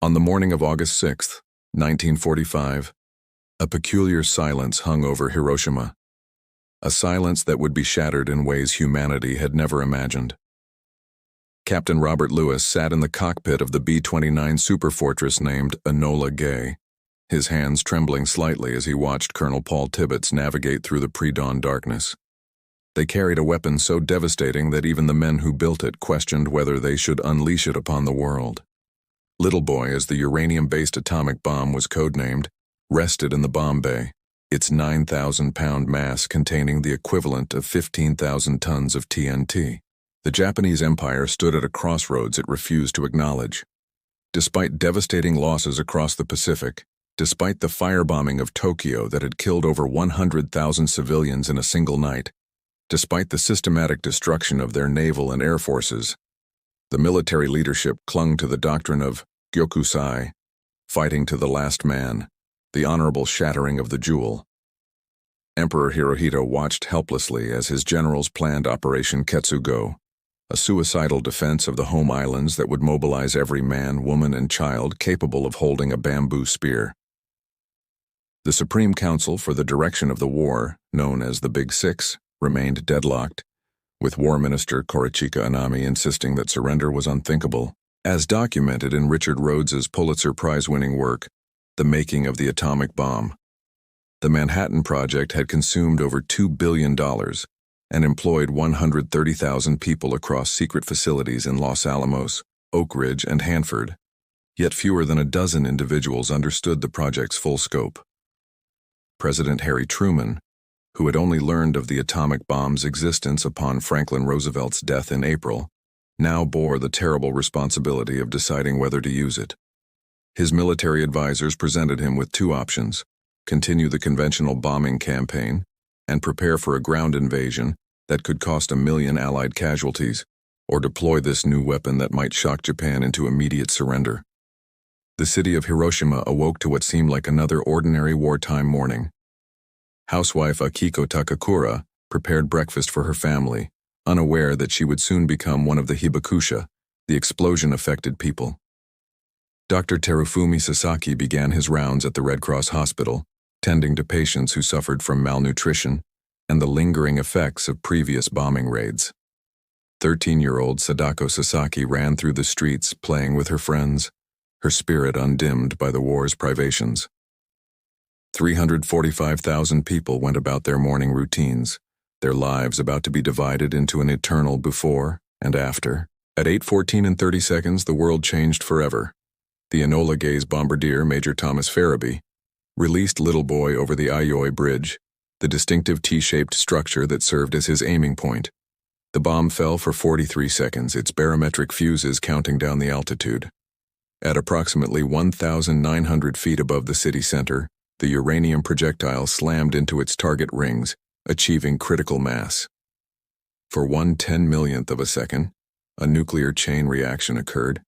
On the morning of August 6, 1945, a peculiar silence hung over Hiroshima, a silence that would be shattered in ways humanity had never imagined. Captain Robert Lewis sat in the cockpit of the B-29 superfortress named Enola Gay, his hands trembling slightly as he watched Colonel Paul Tibbets navigate through the pre-dawn darkness. They carried a weapon so devastating that even the men who built it questioned whether they should unleash it upon the world. Little Boy, as the uranium-based atomic bomb was codenamed, rested in the bomb bay, its 9,000-pound mass containing the equivalent of 15,000 tons of TNT. The Japanese Empire stood at a crossroads it refused to acknowledge. Despite devastating losses across the Pacific, despite the firebombing of Tokyo that had killed over 100,000 civilians in a single night, despite the systematic destruction of their naval and air forces, the military leadership clung to the doctrine of Gyokusai, fighting to the last man, the honorable shattering of the jewel. Emperor Hirohito watched helplessly as his generals planned Operation Ketsugo, a suicidal defense of the home islands that would mobilize every man, woman, and child capable of holding a bamboo spear. The Supreme Council for the Direction of the War, known as the Big Six, remained deadlocked, with War Minister Korichika Anami insisting that surrender was unthinkable, as documented in Richard Rhodes's Pulitzer Prize-winning work, The Making of the Atomic Bomb. The Manhattan Project had consumed over $2 billion and employed 130,000 people across secret facilities in Los Alamos, Oak Ridge, and Hanford, yet fewer than a dozen individuals understood the project's full scope. President Harry Truman, who had only learned of the atomic bomb's existence upon Franklin Roosevelt's death in April, now bore the terrible responsibility of deciding whether to use it. His military advisors presented him with two options: continue the conventional bombing campaign and prepare for a ground invasion that could cost 1 million Allied casualties, or deploy this new weapon that might shock Japan into immediate surrender. The city of Hiroshima awoke to what seemed like another ordinary wartime morning. Housewife Akiko Takakura prepared breakfast for her family, unaware that she would soon become one of the hibakusha, the explosion-affected people. Dr. Terufumi Sasaki began his rounds at the Red Cross Hospital, tending to patients who suffered from malnutrition and the lingering effects of previous bombing raids. 13-year-old Sadako Sasaki ran through the streets playing with her friends, her spirit undimmed by the war's privations. 345,000 people went about their morning routines, their lives about to be divided into an eternal before and after. At 8:14:30, the world changed forever. The Enola Gay's bombardier, Major Thomas Farabee, released Little Boy over the Ayoi Bridge, the distinctive T-shaped structure that served as his aiming point. The bomb fell for 43 seconds, its barometric fuses counting down the altitude. At approximately 1,900 feet above the city center, the uranium projectile slammed into its target rings, achieving critical mass. For 1/10,000,000th of a second, a nuclear chain reaction occurred,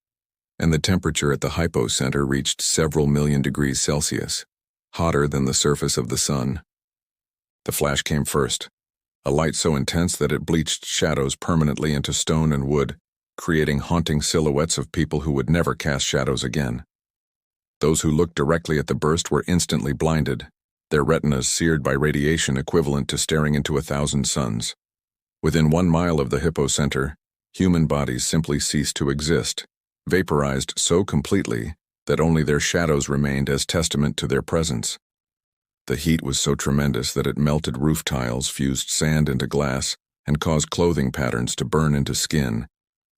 and the temperature at the hypocenter reached several million degrees Celsius, hotter than the surface of the sun. The flash came first, a light so intense that it bleached shadows permanently into stone and wood, creating haunting silhouettes of people who would never cast shadows again. Those who looked directly at the burst were instantly blinded, their retinas seared by radiation equivalent to staring into 1,000 suns. Within 1 mile of the hypocenter, human bodies simply ceased to exist, vaporized so completely that only their shadows remained as testament to their presence. The heat was so tremendous that it melted roof tiles, fused sand into glass, and caused clothing patterns to burn into skin,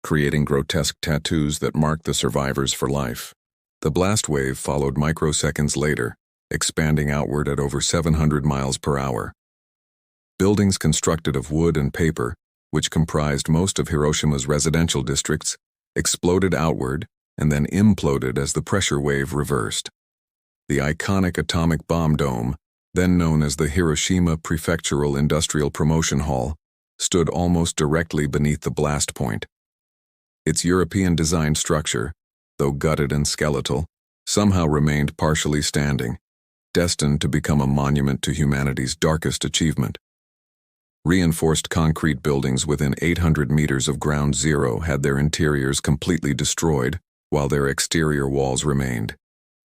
creating grotesque tattoos that marked the survivors for life. The blast wave followed microseconds later, expanding outward at over 700 miles per hour. Buildings constructed of wood and paper, which comprised most of Hiroshima's residential districts, exploded outward and then imploded as the pressure wave reversed. The iconic atomic bomb dome, then known as the Hiroshima Prefectural Industrial Promotion Hall, stood almost directly beneath the blast point. Its European-designed structure, though gutted and skeletal, somehow remained partially standing, destined to become a monument to humanity's darkest achievement. Reinforced concrete buildings within 800 meters of ground zero had their interiors completely destroyed, while their exterior walls remained,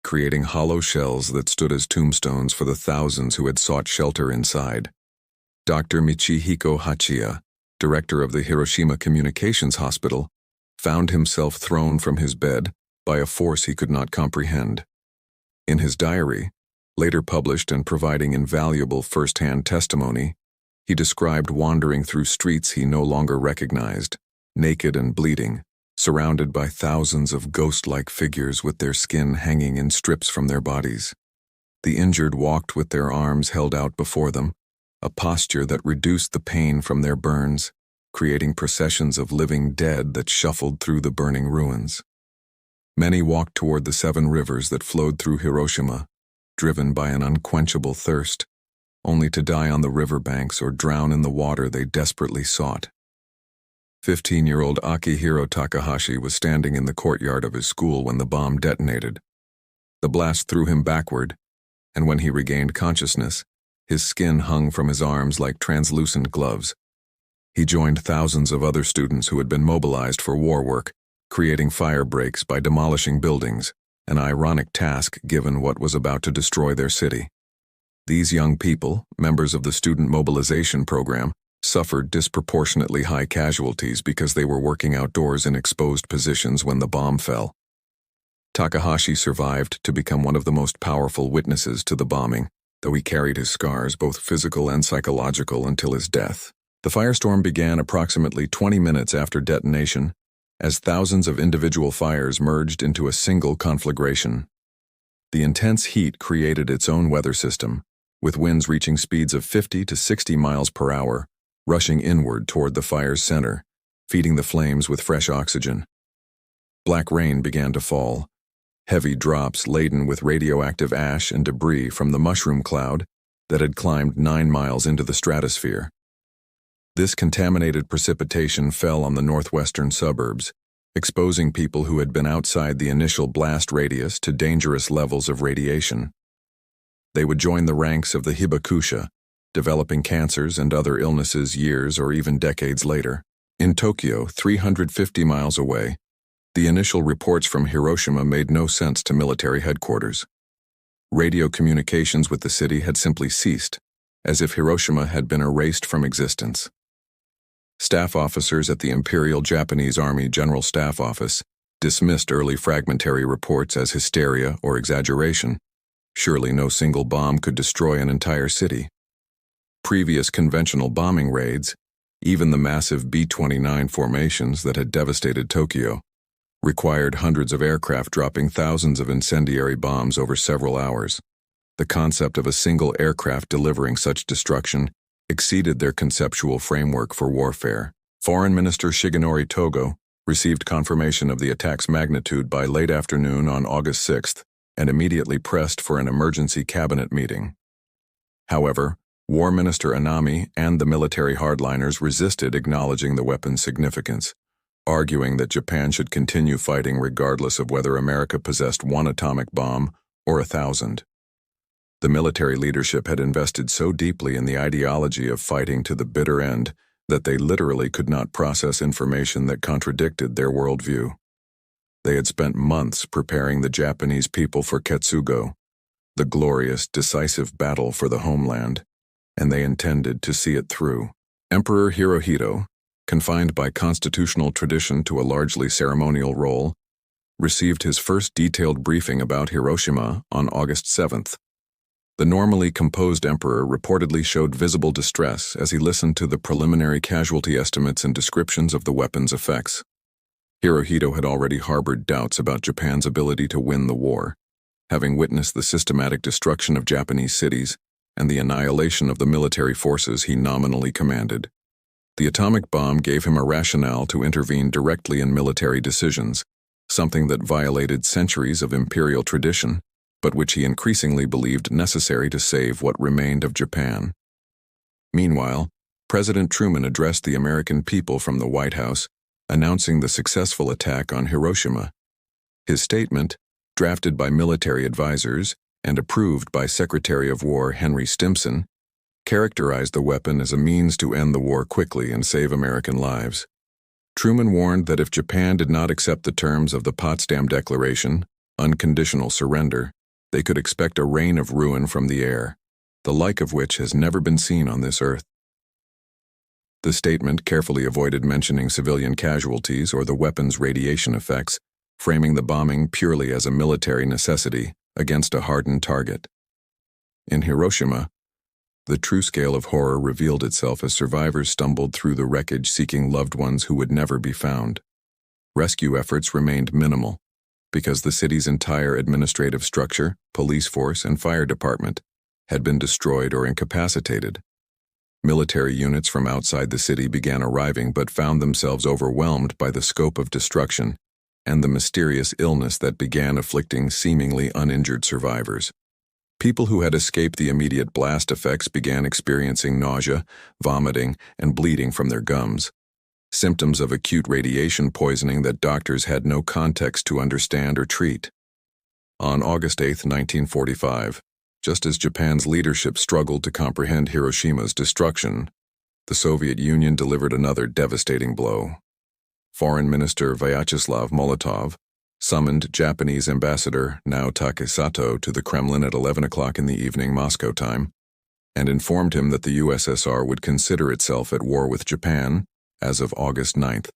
creating hollow shells that stood as tombstones for the thousands who had sought shelter inside. Dr. Michihiko Hachiya, director of the Hiroshima Communications Hospital, found himself thrown from his bed by a force he could not comprehend. In his diary, later published and providing invaluable first-hand testimony, he described wandering through streets he no longer recognized, naked and bleeding, surrounded by thousands of ghost-like figures with their skin hanging in strips from their bodies. The injured walked with their arms held out before them, a posture that reduced the pain from their burns, creating processions of living dead that shuffled through the burning ruins. Many walked toward the 7 rivers that flowed through Hiroshima, driven by an unquenchable thirst, only to die on the riverbanks or drown in the water they desperately sought. 15-year-old Akihiro Takahashi was standing in the courtyard of his school when the bomb detonated. The blast threw him backward, and when he regained consciousness, his skin hung from his arms like translucent gloves. He joined thousands of other students who had been mobilized for war work, creating fire breaks by demolishing buildings, an ironic task given what was about to destroy their city. These young people, members of the student mobilization program, suffered disproportionately high casualties because they were working outdoors in exposed positions when the bomb fell. Takahashi survived to become one of the most powerful witnesses to the bombing, though he carried his scars, both physical and psychological, until his death. The firestorm began approximately 20 minutes after detonation, as thousands of individual fires merged into a single conflagration. The intense heat created its own weather system, with winds reaching speeds of 50 to 60 miles per hour, rushing inward toward the fire's center, feeding the flames with fresh oxygen. Black rain began to fall, heavy drops laden with radioactive ash and debris from the mushroom cloud that had climbed 9 miles into the stratosphere. This contaminated precipitation fell on the northwestern suburbs, exposing people who had been outside the initial blast radius to dangerous levels of radiation. They would join the ranks of the hibakusha, developing cancers and other illnesses years or even decades later. In Tokyo, 350 miles away, the initial reports from Hiroshima made no sense to military headquarters. Radio communications with the city had simply ceased, as if Hiroshima had been erased from existence. Staff officers at the Imperial Japanese Army General Staff Office dismissed early fragmentary reports as hysteria or exaggeration. Surely no single bomb could destroy an entire city. Previous conventional bombing raids, even the massive B-29 formations that had devastated Tokyo, required hundreds of aircraft dropping thousands of incendiary bombs over several hours. The concept of a single aircraft delivering such destruction exceeded their conceptual framework for warfare. Foreign Minister Shigenori Togo received confirmation of the attack's magnitude by late afternoon on August 6th and immediately pressed for an emergency cabinet meeting. However, War Minister Anami and the military hardliners resisted acknowledging the weapon's significance, arguing that Japan should continue fighting regardless of whether America possessed 1 atomic bomb or 1,000. The military leadership had invested so deeply in the ideology of fighting to the bitter end that they literally could not process information that contradicted their worldview. They had spent months preparing the Japanese people for Ketsugo, the glorious, decisive battle for the homeland, and they intended to see it through. Emperor Hirohito, confined by constitutional tradition to a largely ceremonial role, received his first detailed briefing about Hiroshima on August 7th. The normally composed emperor reportedly showed visible distress as he listened to the preliminary casualty estimates and descriptions of the weapon's effects. Hirohito had already harbored doubts about Japan's ability to win the war, having witnessed the systematic destruction of Japanese cities and the annihilation of the military forces he nominally commanded. The atomic bomb gave him a rationale to intervene directly in military decisions, something that violated centuries of imperial tradition, but which he increasingly believed necessary to save what remained of Japan. Meanwhile, President Truman addressed the American people from the White House, announcing the successful attack on Hiroshima. His statement, drafted by military advisors and approved by Secretary of War Henry Stimson, characterized the weapon as a means to end the war quickly and save American lives. Truman warned that if Japan did not accept the terms of the Potsdam Declaration, unconditional surrender, they could expect a rain of ruin from the air, the like of which has never been seen on this earth. The statement carefully avoided mentioning civilian casualties or the weapon's radiation effects, framing the bombing purely as a military necessity against a hardened target. In Hiroshima, the true scale of horror revealed itself as survivors stumbled through the wreckage seeking loved ones who would never be found. Rescue efforts remained minimal, because the city's entire administrative structure, police force, and fire department had been destroyed or incapacitated. Military units from outside the city began arriving but found themselves overwhelmed by the scope of destruction and the mysterious illness that began afflicting seemingly uninjured survivors. People who had escaped the immediate blast effects began experiencing nausea, vomiting, and bleeding from their gums, symptoms of acute radiation poisoning that doctors had no context to understand or treat. On August 8, 1945, just as Japan's leadership struggled to comprehend Hiroshima's destruction, the Soviet Union delivered another devastating blow. Foreign Minister Vyacheslav Molotov summoned Japanese Ambassador Nao Takesato to the Kremlin at 11 o'clock in the evening Moscow time, and informed him that the USSR would consider itself at war with Japan as of August 9th.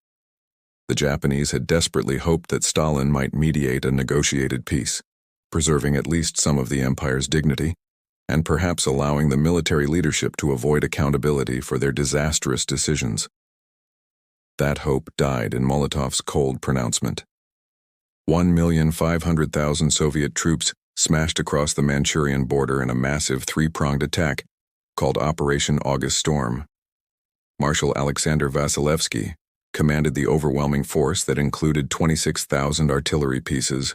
The Japanese had desperately hoped that Stalin might mediate a negotiated peace, preserving at least some of the empire's dignity, and perhaps allowing the military leadership to avoid accountability for their disastrous decisions. That hope died in Molotov's cold pronouncement. 1,500,000 Soviet troops smashed across the Manchurian border in a massive three-pronged attack called Operation August Storm. Marshal Alexander Vasilevsky commanded the overwhelming force that included 26,000 artillery pieces,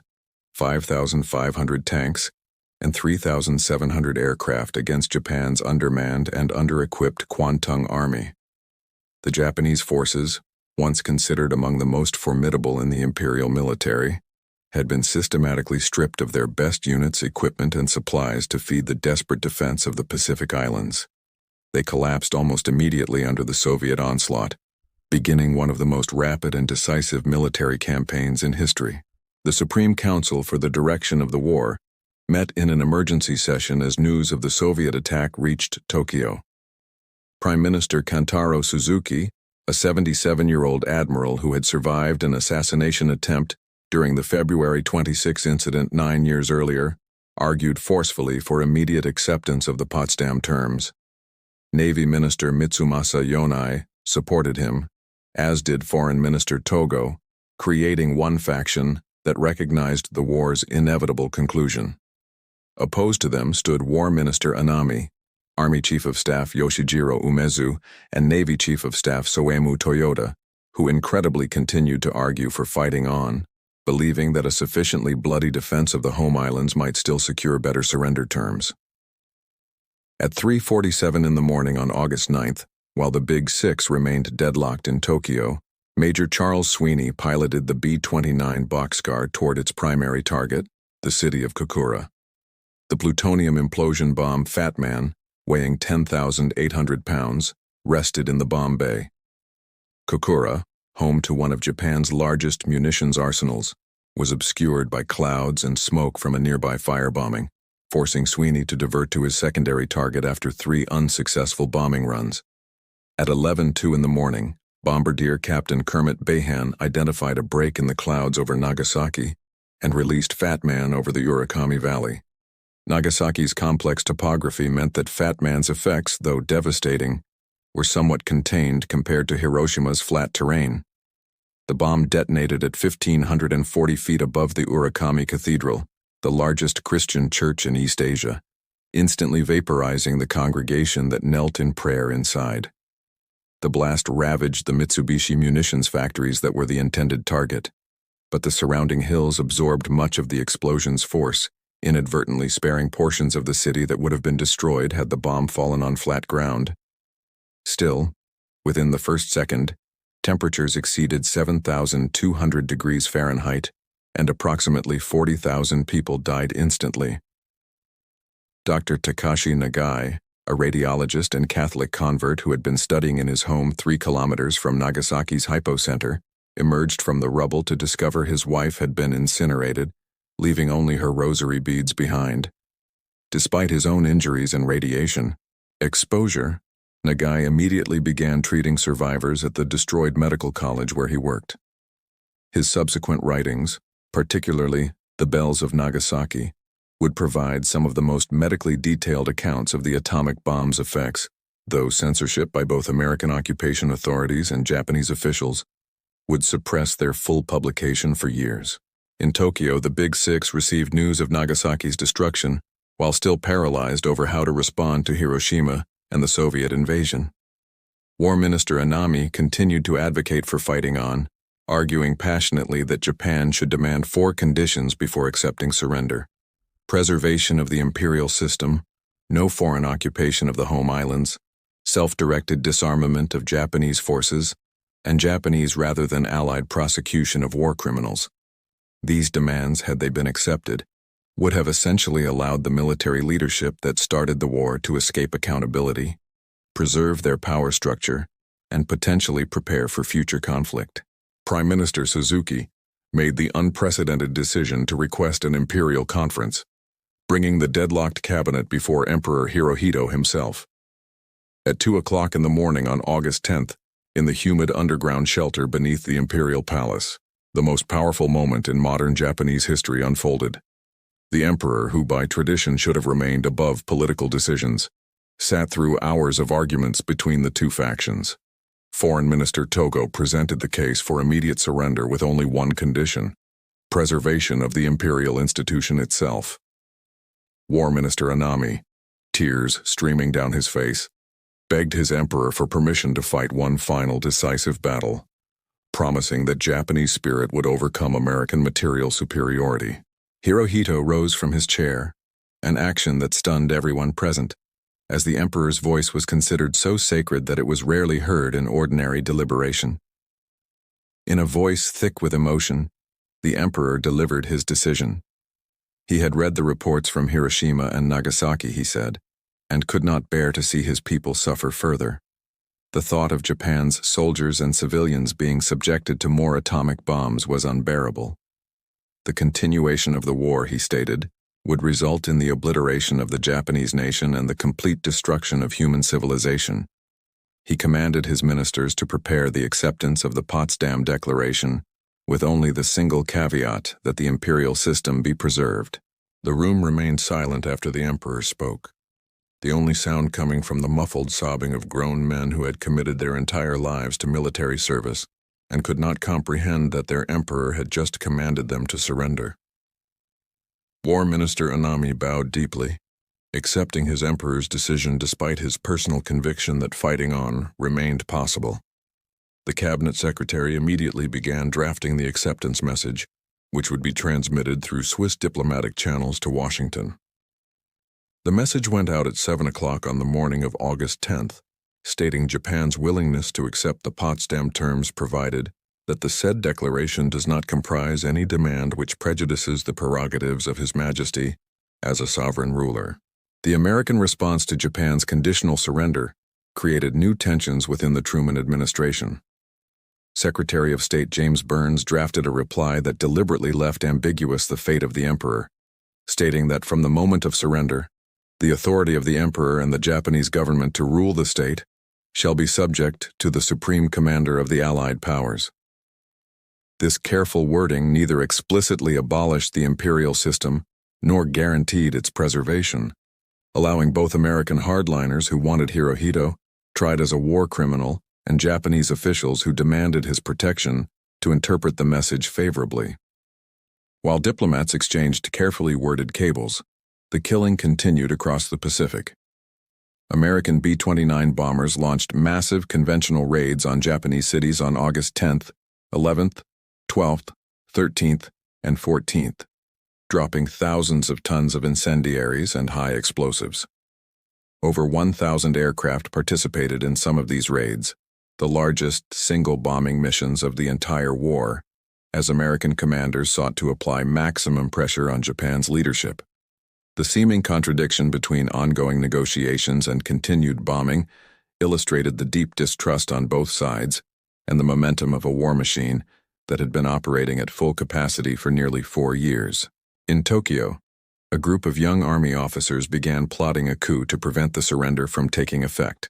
5,500 tanks, and 3,700 aircraft against Japan's undermanned and under-equipped Kwantung Army. The Japanese forces, once considered among the most formidable in the Imperial military, had been systematically stripped of their best units, equipment, and supplies to feed the desperate defense of the Pacific Islands. They collapsed almost immediately under the Soviet onslaught, beginning one of the most rapid and decisive military campaigns in history. The Supreme Council for the Direction of the War met in an emergency session as news of the Soviet attack reached Tokyo. Prime Minister Kantaro Suzuki, a 77-year-old admiral who had survived an assassination attempt during the February 26 incident 9 years earlier, argued forcefully for immediate acceptance of the Potsdam terms. Navy Minister Mitsumasa Yonai supported him, as did Foreign Minister Togo, creating one faction that recognized the war's inevitable conclusion. Opposed to them stood War Minister Anami, Army Chief of Staff Yoshijiro Umezu, and Navy Chief of Staff Soemu Toyoda, who incredibly continued to argue for fighting on, believing that a sufficiently bloody defense of the home islands might still secure better surrender terms. At 3:47 in the morning on August 9th, while the Big Six remained deadlocked in Tokyo, Major Charles Sweeney piloted the B-29 Boxcar toward its primary target, the city of Kokura. The plutonium implosion bomb Fat Man, weighing 10,800 pounds, rested in the bomb bay. Kokura, home to one of Japan's largest munitions arsenals, was obscured by clouds and smoke from a nearby firebombing, forcing Sweeney to divert to his secondary target after 3 unsuccessful bombing runs. At 11:02 in the morning, Bombardier Captain Kermit Behan identified a break in the clouds over Nagasaki and released Fat Man over the Urakami Valley. Nagasaki's complex topography meant that Fat Man's effects, though devastating, were somewhat contained compared to Hiroshima's flat terrain. The bomb detonated at 1,540 feet above the Urakami Cathedral, the largest Christian church in East Asia, instantly vaporizing the congregation that knelt in prayer inside. The blast ravaged the Mitsubishi munitions factories that were the intended target, but the surrounding hills absorbed much of the explosion's force, inadvertently sparing portions of the city that would have been destroyed had the bomb fallen on flat ground. Still, within the first second, temperatures exceeded 7,200 degrees Fahrenheit, and approximately 40,000 people died instantly. Dr. Takashi Nagai, a radiologist and Catholic convert who had been studying in his home 3 kilometers from Nagasaki's hypocenter, emerged from the rubble to discover his wife had been incinerated, leaving only her rosary beads behind. Despite his own injuries and radiation exposure, Nagai immediately began treating survivors at the destroyed medical college where he worked. His subsequent writings, particularly The Bells of Nagasaki, would provide some of the most medically detailed accounts of the atomic bomb's effects, though censorship by both American occupation authorities and Japanese officials would suppress their full publication for years. In Tokyo, the Big Six received news of Nagasaki's destruction while still paralyzed over how to respond to Hiroshima and the Soviet invasion. War Minister Anami continued to advocate for fighting on, arguing passionately that Japan should demand 4 conditions before accepting surrender: preservation of the imperial system, no foreign occupation of the home islands, self-directed disarmament of Japanese forces, and Japanese rather than Allied prosecution of war criminals. These demands, had they been accepted, would have essentially allowed the military leadership that started the war to escape accountability, preserve their power structure, and potentially prepare for future conflict. Prime Minister Suzuki made the unprecedented decision to request an imperial conference, bringing the deadlocked cabinet before Emperor Hirohito himself. At 2 o'clock in the morning on August 10th, in the humid underground shelter beneath the imperial palace, the most powerful moment in modern Japanese history unfolded. The emperor, who by tradition should have remained above political decisions, sat through hours of arguments between the 2 factions. Foreign Minister Togo presented the case for immediate surrender with only one condition: preservation of the imperial institution itself. War Minister Anami, tears streaming down his face, begged his emperor for permission to fight one final decisive battle, promising that Japanese spirit would overcome American material superiority. Hirohito rose from his chair, an action that stunned everyone present, as the emperor's voice was considered so sacred that it was rarely heard in ordinary deliberation. In a voice thick with emotion, the emperor delivered his decision. He had read the reports from Hiroshima and Nagasaki, he said, and could not bear to see his people suffer further. The thought of Japan's soldiers and civilians being subjected to more atomic bombs was unbearable. The continuation of the war, he stated, would result in the obliteration of the Japanese nation and the complete destruction of human civilization. He commanded his ministers to prepare the acceptance of the Potsdam Declaration, with only the single caveat that the imperial system be preserved. The room remained silent after the emperor spoke, the only sound coming from the muffled sobbing of grown men who had committed their entire lives to military service and could not comprehend that their emperor had just commanded them to surrender. War Minister Anami bowed deeply, accepting his emperor's decision despite his personal conviction that fighting on remained possible. The cabinet secretary immediately began drafting the acceptance message, which would be transmitted through Swiss diplomatic channels to Washington. The message went out at 7 o'clock on the morning of August 10th, stating Japan's willingness to accept the Potsdam terms provided that the said declaration does not comprise any demand which prejudices the prerogatives of His Majesty as a sovereign ruler. The American response to Japan's conditional surrender created new tensions within the Truman administration. Secretary of State James Burns drafted a reply that deliberately left ambiguous the fate of the emperor, stating that from the moment of surrender, the authority of the emperor and the Japanese government to rule the state shall be subject to the supreme commander of the Allied powers. This careful wording neither explicitly abolished the imperial system nor guaranteed its preservation, allowing both American hardliners who wanted Hirohito tried as a war criminal and Japanese officials who demanded his protection to interpret the message favorably. While diplomats exchanged carefully worded cables, the killing continued across the Pacific. American B-29 bombers launched massive conventional raids on Japanese cities on August 10th, 11th, 12th, 13th, and 14th, dropping thousands of tons of incendiaries and high explosives. Over 1,000 aircraft participated in some of these raids, the largest single bombing missions of the entire war, as American commanders sought to apply maximum pressure on Japan's leadership. The seeming contradiction between ongoing negotiations and continued bombing illustrated the deep distrust on both sides and the momentum of a war machine that had been operating at full capacity for nearly 4 years. In Tokyo, a group of young army officers began plotting a coup to prevent the surrender from taking effect.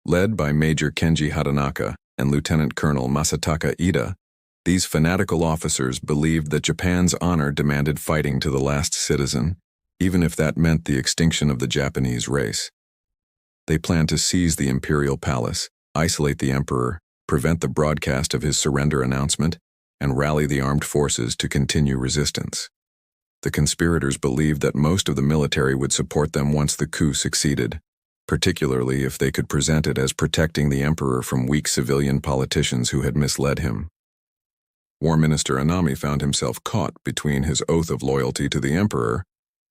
Led by Major Kenji Hatanaka and Lieutenant Colonel Masataka Ida, these fanatical officers believed that Japan's honor demanded fighting to the last citizen, even if that meant the extinction of the Japanese race. They planned to seize the Imperial Palace, isolate the emperor, prevent the broadcast of his surrender announcement, and rally the armed forces to continue resistance. The conspirators believed that most of the military would support them once the coup succeeded, particularly if they could present it as protecting the emperor from weak civilian politicians who had misled him. War Minister Anami found himself caught between his oath of loyalty to the emperor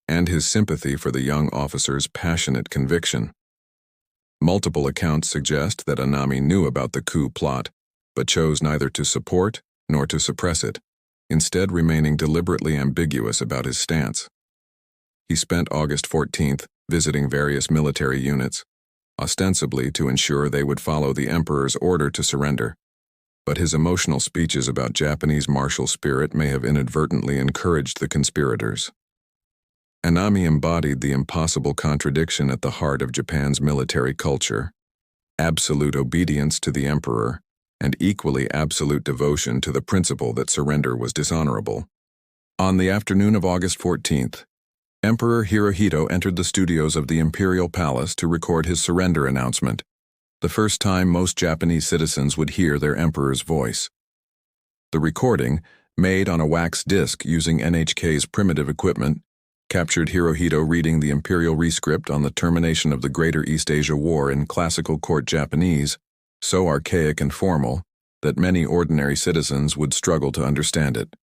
and his sympathy for the young officer's passionate conviction. Multiple accounts suggest that Anami knew about the coup plot, but chose neither to support nor to suppress it, instead remaining deliberately ambiguous about his stance. He spent August 14th visiting various military units, ostensibly to ensure they would follow the emperor's order to surrender, but his emotional speeches about Japanese martial spirit may have inadvertently encouraged the conspirators. Anami embodied the impossible contradiction at the heart of Japan's military culture: absolute obedience to the emperor and equally absolute devotion to the principle that surrender was dishonorable. On the afternoon of August 14th, Emperor Hirohito entered the studios of the Imperial Palace to record his surrender announcement, the first time most Japanese citizens would hear their emperor's voice. The recording, made on a wax disc using NHK's primitive equipment, captured Hirohito reading the imperial rescript on the termination of the Greater East Asia War in classical court Japanese, so archaic and formal that many ordinary citizens would struggle to understand it.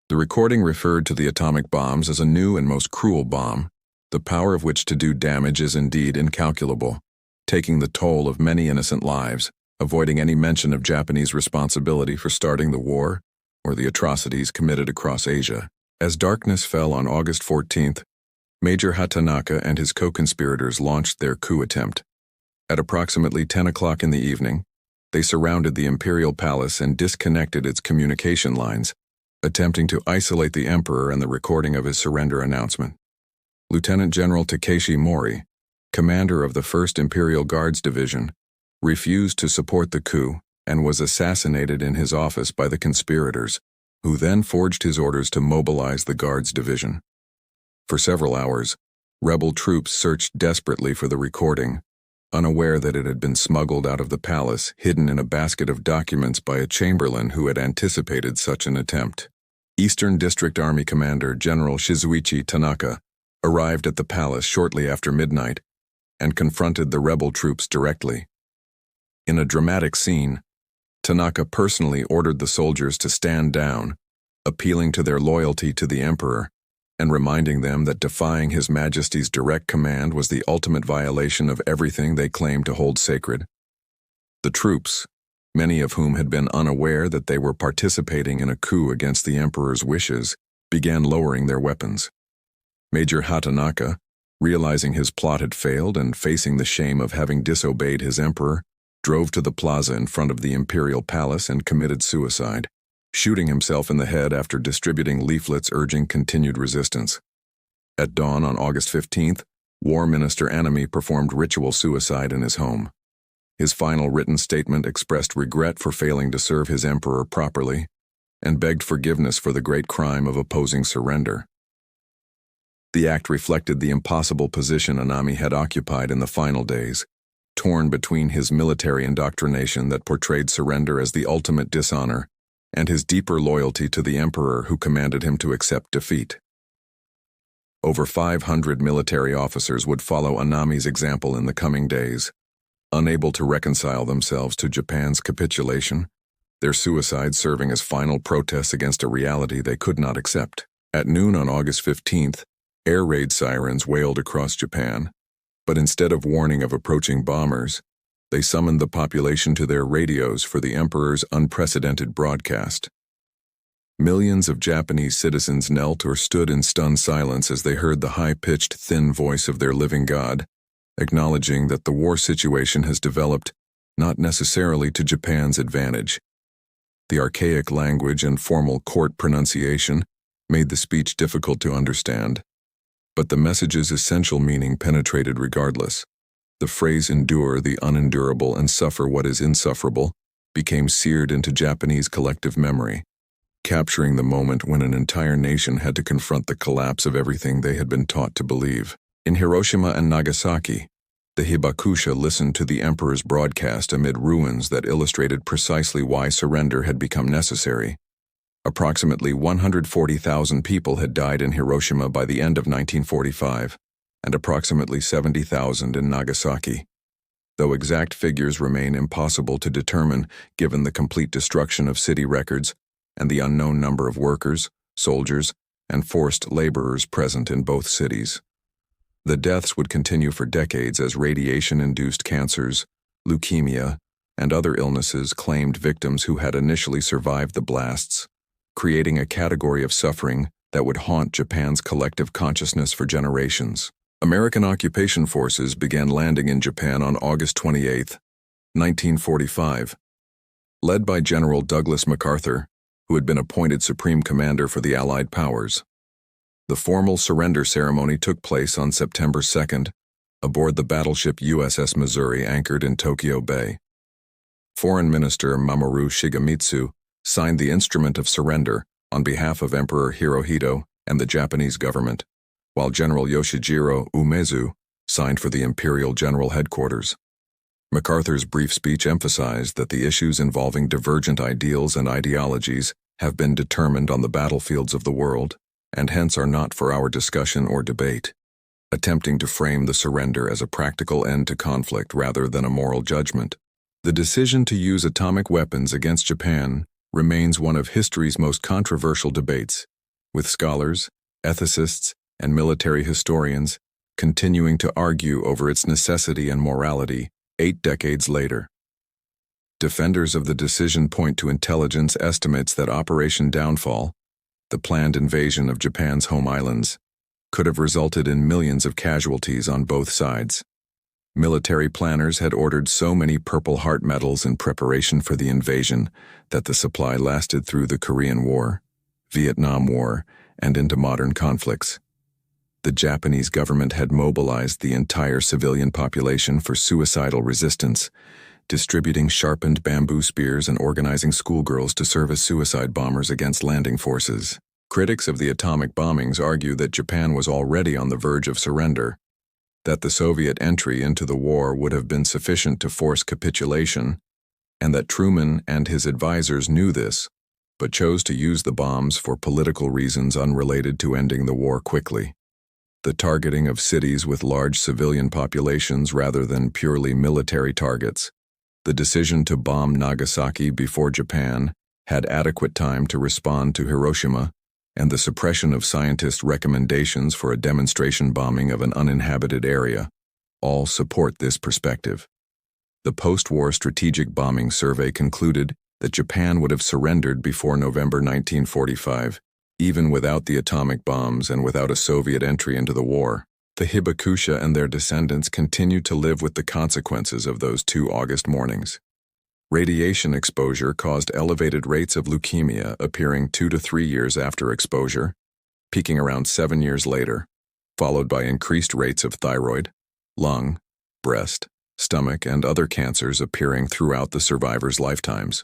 The recording referred to the atomic bombs as a new and most cruel bomb, the power of which to do damage is indeed incalculable, taking the toll of many innocent lives, avoiding any mention of Japanese responsibility for starting the war or the atrocities committed across Asia. As darkness fell on August 14th, Major Hatanaka and his co-conspirators launched their coup attempt. At approximately 10 o'clock in the evening, they surrounded the Imperial Palace and disconnected its communication lines, attempting to isolate the emperor and the recording of his surrender announcement. Lieutenant General Takeshi Mori, commander of the 1st Imperial Guards Division, refused to support the coup and was assassinated in his office by the conspirators, who then forged his orders to mobilize the Guards Division. For several hours, rebel troops searched desperately for the recording, unaware that it had been smuggled out of the palace, hidden in a basket of documents by a chamberlain who had anticipated such an attempt. Eastern District Army Commander General Shizuichi Tanaka arrived at the palace shortly after midnight and confronted the rebel troops directly. In a dramatic scene, Tanaka personally ordered the soldiers to stand down, appealing to their loyalty to the emperor and reminding them that defying His Majesty's direct command was the ultimate violation of everything they claimed to hold sacred. The troops, many of whom had been unaware that they were participating in a coup against the emperor's wishes, began lowering their weapons. Major Hatanaka, realizing his plot had failed and facing the shame of having disobeyed his emperor, drove to the plaza in front of the Imperial Palace and committed suicide, shooting himself in the head after distributing leaflets urging continued resistance. At dawn on August 15th, War Minister Anami performed ritual suicide in his home. His final written statement expressed regret for failing to serve his emperor properly and begged forgiveness for the great crime of opposing surrender. The act reflected the impossible position Anami had occupied in the final days, torn between his military indoctrination that portrayed surrender as the ultimate dishonor and his deeper loyalty to the emperor who commanded him to accept defeat. Over 500 military officers would follow Anami's example in the coming days, unable to reconcile themselves to Japan's capitulation, their suicides serving as final protests against a reality they could not accept. At noon on August 15th, air raid sirens wailed across Japan, but instead of warning of approaching bombers, they summoned the population to their radios for the emperor's unprecedented broadcast. Millions of Japanese citizens knelt or stood in stunned silence as they heard the high-pitched, thin voice of their living god, acknowledging that the war situation has developed not necessarily to Japan's advantage. The archaic language and formal court pronunciation made the speech difficult to understand, but the message's essential meaning penetrated regardless. The phrase "endure the unendurable and suffer what is insufferable" became seared into Japanese collective memory, capturing the moment when an entire nation had to confront the collapse of everything they had been taught to believe. In Hiroshima and Nagasaki, the hibakusha listened to the emperor's broadcast amid ruins that illustrated precisely why surrender had become necessary. Approximately 140,000 people had died in Hiroshima by the end of 1945, and approximately 70,000 in Nagasaki, though exact figures remain impossible to determine given the complete destruction of city records and the unknown number of workers, soldiers, and forced laborers present in both cities. The deaths would continue for decades as radiation-induced cancers, leukemia, and other illnesses claimed victims who had initially survived the blasts, creating a category of suffering that would haunt Japan's collective consciousness for generations. American occupation forces began landing in Japan on August 28, 1945. Led by General Douglas MacArthur, who had been appointed Supreme Commander for the Allied powers. The formal surrender ceremony took place on September 2nd, aboard the battleship USS Missouri anchored in Tokyo Bay. Foreign Minister Mamoru Shigemitsu signed the instrument of surrender on behalf of Emperor Hirohito and the Japanese government, while General Yoshijiro Umezu signed for the Imperial General Headquarters. MacArthur's brief speech emphasized that the issues involving divergent ideals and ideologies have been determined on the battlefields of the world, and hence are not for our discussion or debate, attempting to frame the surrender as a practical end to conflict rather than a moral judgment. The decision to use atomic weapons against Japan remains one of history's most controversial debates, with scholars, ethicists, and military historians continuing to argue over its necessity and morality 8 decades later. Defenders of the decision point to intelligence estimates that Operation Downfall, the planned invasion of Japan's home islands, could have resulted in millions of casualties on both sides. Military planners had ordered so many Purple Heart medals in preparation for the invasion that the supply lasted through the Korean War, Vietnam War, and into modern conflicts. The Japanese government had mobilized the entire civilian population for suicidal resistance, distributing sharpened bamboo spears and organizing schoolgirls to serve as suicide bombers against landing forces. Critics of the atomic bombings argue that Japan was already on the verge of surrender, that the Soviet entry into the war would have been sufficient to force capitulation, and that Truman and his advisors knew this, but chose to use the bombs for political reasons unrelated to ending the war quickly. The targeting of cities with large civilian populations rather than purely military targets, the decision to bomb Nagasaki before Japan had adequate time to respond to Hiroshima, and the suppression of scientist recommendations for a demonstration bombing of an uninhabited area all support this perspective. The post-war strategic bombing survey concluded that Japan would have surrendered before November 1945, even without the atomic bombs and without a Soviet entry into the war. The hibakusha and their descendants continued to live with the consequences of those 2 August mornings. Radiation exposure caused elevated rates of leukemia appearing 2 to 3 years after exposure, peaking around 7 years later, followed by increased rates of thyroid, lung, breast, stomach, and other cancers appearing throughout the survivors' lifetimes.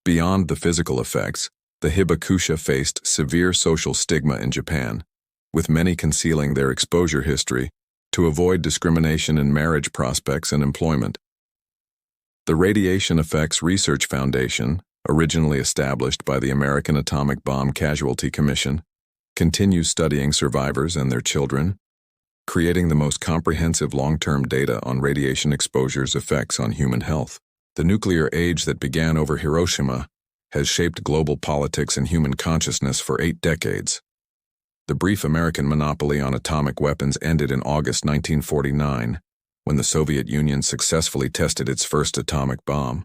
Beyond the physical effects, the hibakusha faced severe social stigma in Japan, with many concealing their exposure history to avoid discrimination in marriage prospects and employment. The Radiation Effects Research Foundation, originally established by the American Atomic Bomb Casualty Commission, continues studying survivors and their children, creating the most comprehensive long-term data on radiation exposure's effects on human health. The nuclear age that began over Hiroshima has shaped global politics and human consciousness for 8 decades. The brief American monopoly on atomic weapons ended in August 1949, when the Soviet Union successfully tested its first atomic bomb.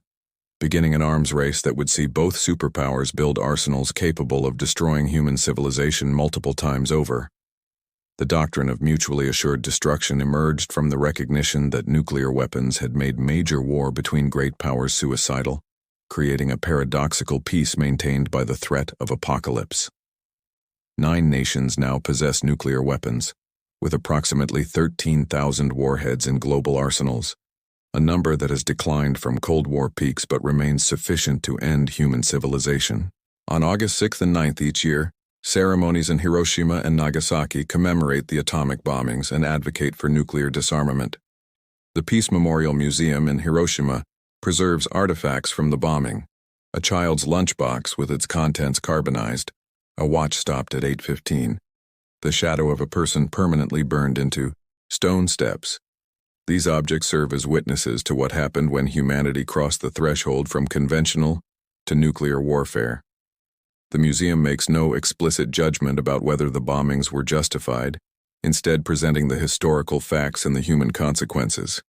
beginning an arms race that would see both superpowers build arsenals capable of destroying human civilization multiple times over. The doctrine of mutually assured destruction emerged from the recognition that nuclear weapons had made major war between great powers suicidal, creating a paradoxical peace maintained by the threat of apocalypse. 9 nations now possess nuclear weapons, with approximately 13,000 warheads in global arsenals, a number that has declined from Cold War peaks but remains sufficient to end human civilization. On August 6th and 9th each year, ceremonies in Hiroshima and Nagasaki commemorate the atomic bombings and advocate for nuclear disarmament. The Peace Memorial Museum in Hiroshima preserves artifacts from the bombing: a child's lunchbox with its contents carbonized, a watch stopped at 8:15, the shadow of a person permanently burned into stone steps. These objects serve as witnesses to what happened when humanity crossed the threshold from conventional to nuclear warfare. The museum makes no explicit judgment about whether the bombings were justified, instead presenting the historical facts and the human consequences,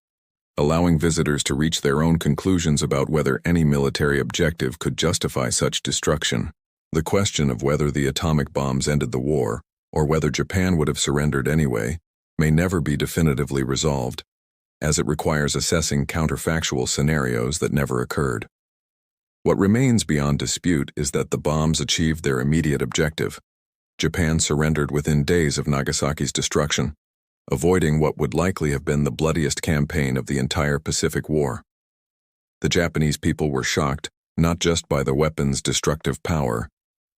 allowing visitors to reach their own conclusions about whether any military objective could justify such destruction. The question of whether the atomic bombs ended the war, or whether Japan would have surrendered anyway, may never be definitively resolved, as it requires assessing counterfactual scenarios that never occurred. What remains beyond dispute is that the bombs achieved their immediate objective. Japan surrendered within days of Nagasaki's destruction, avoiding what would likely have been the bloodiest campaign of the entire Pacific War. The Japanese people were shocked not just by the weapon's destructive power,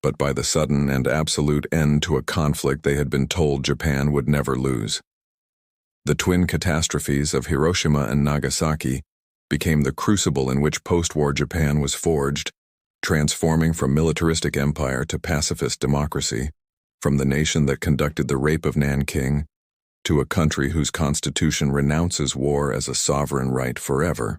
but by the sudden and absolute end to a conflict they had been told Japan would never lose. The twin catastrophes of Hiroshima and Nagasaki became the crucible in which post-war Japan was forged, transforming from militaristic empire to pacifist democracy, from the nation that conducted the rape of Nanking to a country whose constitution renounces war as a sovereign right forever.